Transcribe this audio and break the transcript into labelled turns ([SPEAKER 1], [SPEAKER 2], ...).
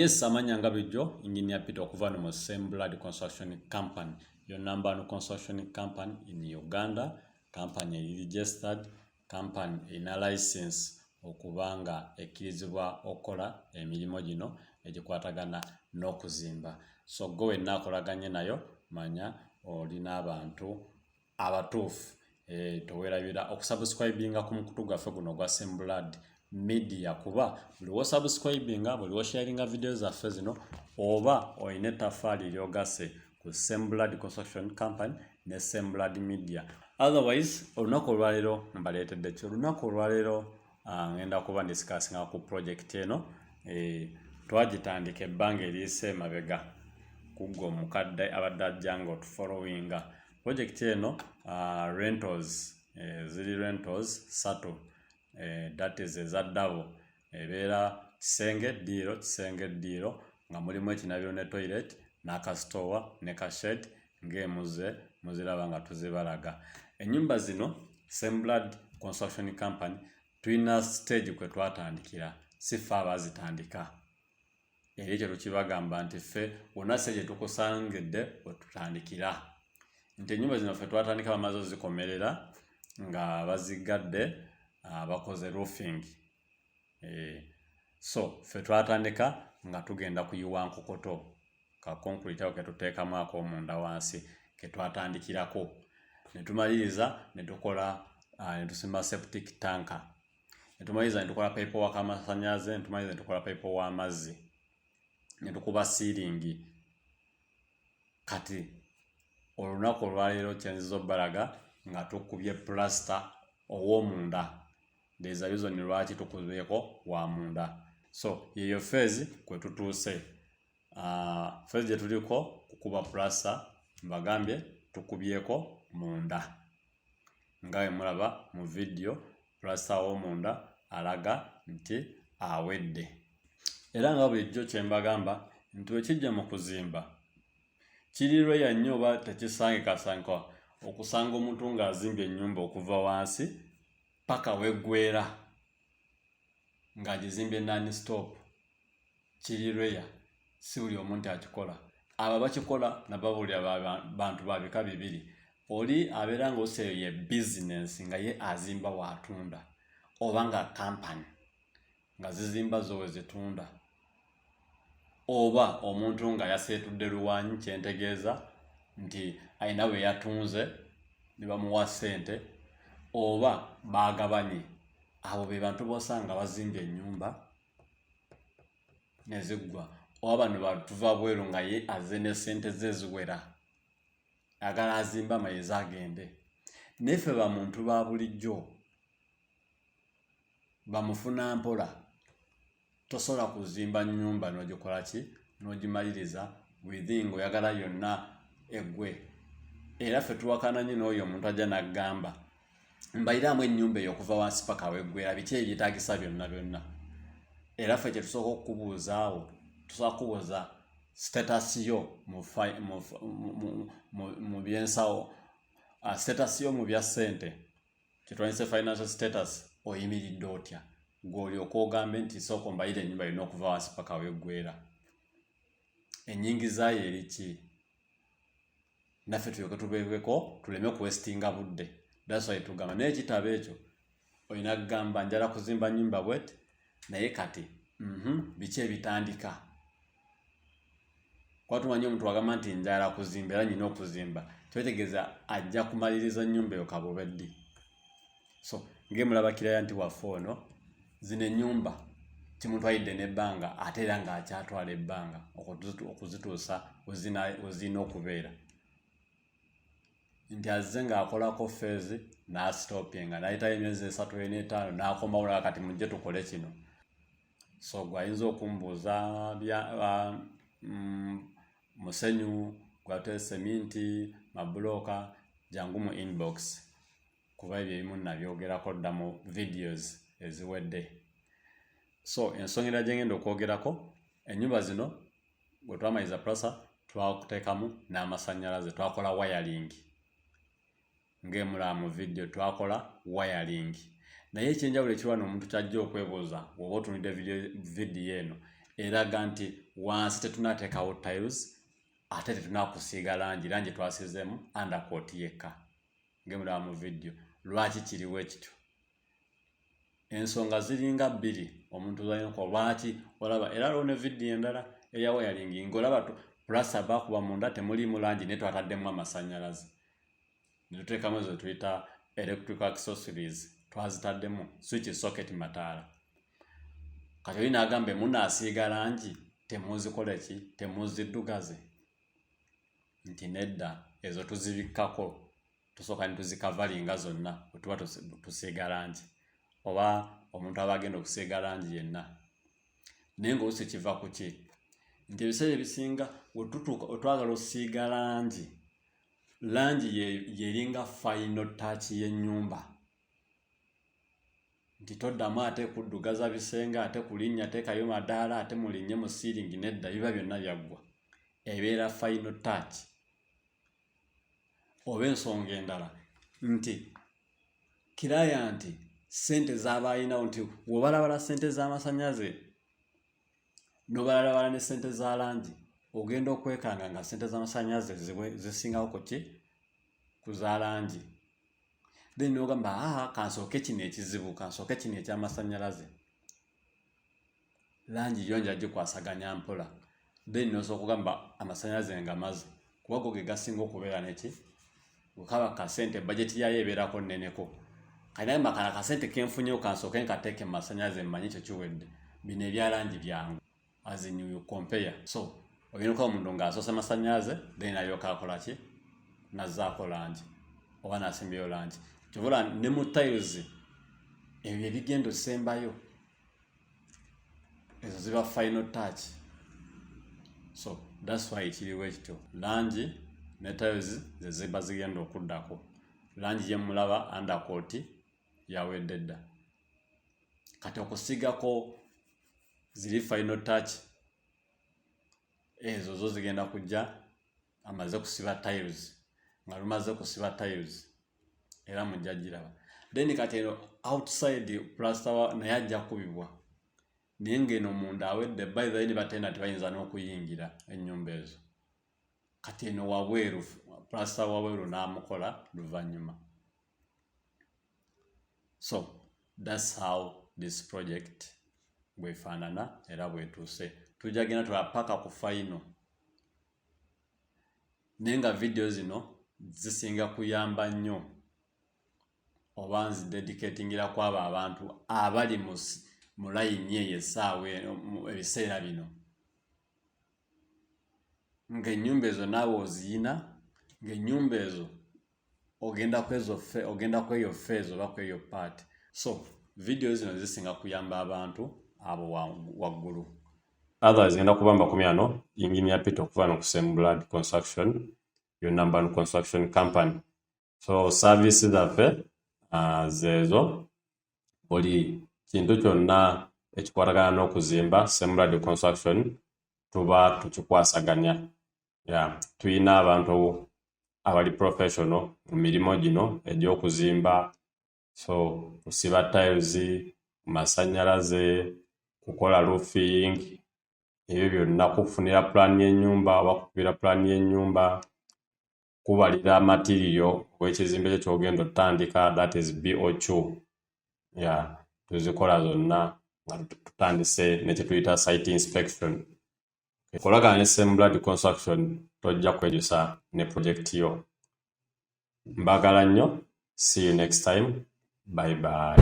[SPEAKER 1] Yes, amanya nga bijjo engineer Peter okuva no Blood Construction Company. Your number one construction company in Uganda, company registered, company ina license okubanga ekkirizibwa okola emirimu gino egikwatagana n'okuzimba. So gowe nakolaganye nayo manya olina abantu abatuufu. Towerabira okusubscribinga ku mukutu gwaffe guno gwa Blood media kuba buli wo subscribinga buli wo sharinga videos zaffe zino oba oyine tafali lyogase ku Blood Construction Company ne Blood Media. Otherwise olunaku olwalero mbaleetedde ki olunaku olwalero ngenda kuba discussinga ku project eno twagitandika ebbanga eriise emabega kuggo omukadde abadde ajja nga otufollowinga. Project eno rentals ziri rentals satu. That is a double. Ebeera kisenge ddiro nga mulimu ekinabiro ne toilet n'akasitowa ne kashed ng'emuze muziraba nga tuzibalaga. Ennyumba zino Blood Construction Company tulina stage kwe twatandikira si ffe abazitandika. Era ekyo tukibagamba nti ffe wonna stage tukusangidde we tutandikira. Nti ennyumba zino ffe twatandika bamaze ozikomerera nga bazigadde bakoze roofing. So ffe twatandika nga tugenda kuyiwa nkokoto ka concrete awo ke tuteekamu ak'omunda wansi ke twatandikirako ne tumaliriza ne tukola ne tusimba septic tanker, ne tumaliriza ne tukola pipe w'amasannyalaze, ne tumaliriza ne tukola pipe w'amazzi, ne tukuba siiringi. Kati olunaku olwaleero kyenziza obbalaga nga tukubye plaster ow'omunda. There's a reason lwaki tukubyeko wa munda. So yeyo phase kwe tutuuse. Phase gye tuliko kukuba plaster mbagambye tukubyeko munda. Ngawe mulaba mu video plaster w'omunda alaga nti awedde. Era nga bulijjo kye mbagamba nti ekijja mu kuzimba kirirwe ya nnyo oba tekisangikasangika okusanga omuntu ng'azimbye ennyumba okuva wansi paka weggwera ng'agizimbye non-stop. Kirirweya si buli omuntu akikola. Abo bakikola nababulira bantu babika bibiri. Oli abeera ng'ose ye business nga ye azimba waatunda oba nga company nga zizimba zowe zitunda, oba omuntu nga yaseetudde luwanyi kyentegeeza nti ayina we yatunze ne bamuwa ssente oba bagabanye. Abo be bantu bosanga bazimbye ennyumba ne ziggwa, oba bano batuva bweru nga ye azze ne ssente ze ziwera agala azimba amayezi agende. Neffe bamuntu ba bulijjo bamufuna mpola. Tosobola kuzimba nnyumba n'ogikola ki n'ogimaliriza within ng'oyagala yonna eggwe. Era ffe tuwakana nnyo n'oyo omuntu ajja n'aggamba mbayiramu ennyumba eyo okuva wansi paka weggwera biki ebyetaagisa byonna. Era ffe kye tusooka okukubuuzaawo tusooka kubuuza status yo mu byensawo, status yo mu bya ssente, kye twandise financial status, oyimiridde otya gw'olyoka ogambe nti sooka mbayira ennyumba yonna okuva wansi paka weggwera. Ennyingiza yo eri ki? Naffe tulyoke tubeeko tuleme kuwestinga budde. That's why tugamba naye ekitabo ekyo olina kugamba njala kuzimba nnyumba bwet naye kati biki ebitandika. Kuba tumanyi omuntu wagamba nti njala kuzimba era nyina okuzimba twetegeeza ajja kumaliriza nnyumba eyo kabobeddi. So ng'emulaba kiraya nti waffe ono zino ennyumba kimutwalidde n'ebbanga ate era ng'akyatwala ebbanga okuzituusa wezirina okubeera. Nti azze ng'akolako phase n'asitopinga n'ayitayo emyezi 3 ene 5 n'akomawo laga kati mujje tukole kino. So gwayinza okumbuuza musenyu gwate seminti mabulooka jangu mu inbox kuba ebyo ebimu nabyogerako dda mu videos eziwedde. So ensonga gye ngenda okwogerako ennyumba zino bwe twamaliza plaster twakuteekamu n'amasannyalaze, twakola wiring. Ng'emulaba mu video twakola wiring. Naye ekyenjawulo ekirwana omuntu kyajja okwebuuza bw'oba otunudde video eno eraga nti wansi tetunateekawo tiles ate tetunakusiiga langi twasizeemu undercoat yekka ngemulaba mu video. Lwaki kiriwo ekityo? Ensonga ziringa bbiri omuntu zayinako lwaki olaba era lwo ne video endala eya wiring ng'olaba plaster bakuba munda temuliimu langi naye twataddemu amasannyalaze ne tuteekamu ezo tuyita electrical accessories twazitaddemu switch socket mataala. Kati olina agambe munaasiiga langi temuzikola ki temuziddugaze nti nedda ezo tuzibikkako tusooka ne tuzikavalinga zonna bwe tuba tusiiga langi oba omuntu aba agenda okusiiga langi yenna. Naye ng'oluusi kiva ku ki nti ebiseera ebisinga wetwagala osiiga langi yeringa final touch y'ennyumba nti toddamu ate kuddugaza bisenge ate kulinnya teekayo madaala ate mulinnye mu siiringi nedda biba byonna byaggwa ebeera final touch. Oba ensonga endala nti kiraya nti ssente z'aba alinawo nti wobalabala ssente z'amasannyalaze n'obalalabala ne ssente za langi ogenda okwekanga nga ssente z'amasannyalaze zisingawo ku ki ku za langi. Then n'ogamba kansooke kino ekizibu kansooke kino eky'amasannyalaze langi yo nja gikwasaganya mpola. Then n'osooka okugamba amasannyalaze nga maze kuba go ge gasinga okubeera neki ukaba kasente budget yayo ebeerako nneneko kanaye makana kasente kenfunyewo kansooke nkateeke mu masannyalaze mmanyi kyo kiwedde bino ebya langi byangu as in you compare. So ogenda okuba omuntu ng'asoose masannyalaze then alyoka akola ki nazzaako langi oba n'asimbyeyo langi kyobola ne mu tiles ebyo ebigenda osembayo ezo ziba final touch. So that's why kiriwo ekityo langi ne tiles ze ziba zigenda okuddako. Langi yemulaba undercoat yawedde dda kati okusigako ziri final touch ezo zo zigenda kujja amaze kusiba tiles nga lumaze kusiba tiles era mujja giraba. Then kati eno outside plaster naye ajja kubibwa naye ng'eno munda awedde by the way ne batenda tebayinza n'okuyingira ennyumba ezo. Kati eno wabweru plaster wabweru n'amukola luvannyuma. So that's how this project bwefaanana era bwetuuse. Tujja genda tulapaka ku final naye nga video zino zisinga kuyamba nnyo oba nzidedicatingira ku abo abantu abali mu layini eyo essaawa ebiseera bino ng'ennyumba ezo naawe oziyina ng'ennyumba ezo ogenda ku eyo phase oba ku eyo part. So video zino zisinga kuyamba abantu abo waggulu. Others genda kubamba kumyano engineer Peter okuva no kusembula construction your number one construction company. So services zaffe zezo buli kintu kyonna ekikwatagana n'okuzimba Semblad construction tuba tukikwasaganya. Tuyina abantu abali professional mu mirimu gino egy'okuzimba, so kusiba tiles, masannyalaze, kukola roofing, ebyo byonna kufunira plan y'ennyumba oba kukubira plan y'ennyumba, kubalira material w'ekizimbe ky'ogenda otandika, that is BOQ. Tuzikola zonna nga tutandise ne kye tuyita site inspection. Kolagana ne Semblad construction tojja kwejusa ne project yo. Mbagala nnyo. See you next time. Bye bye.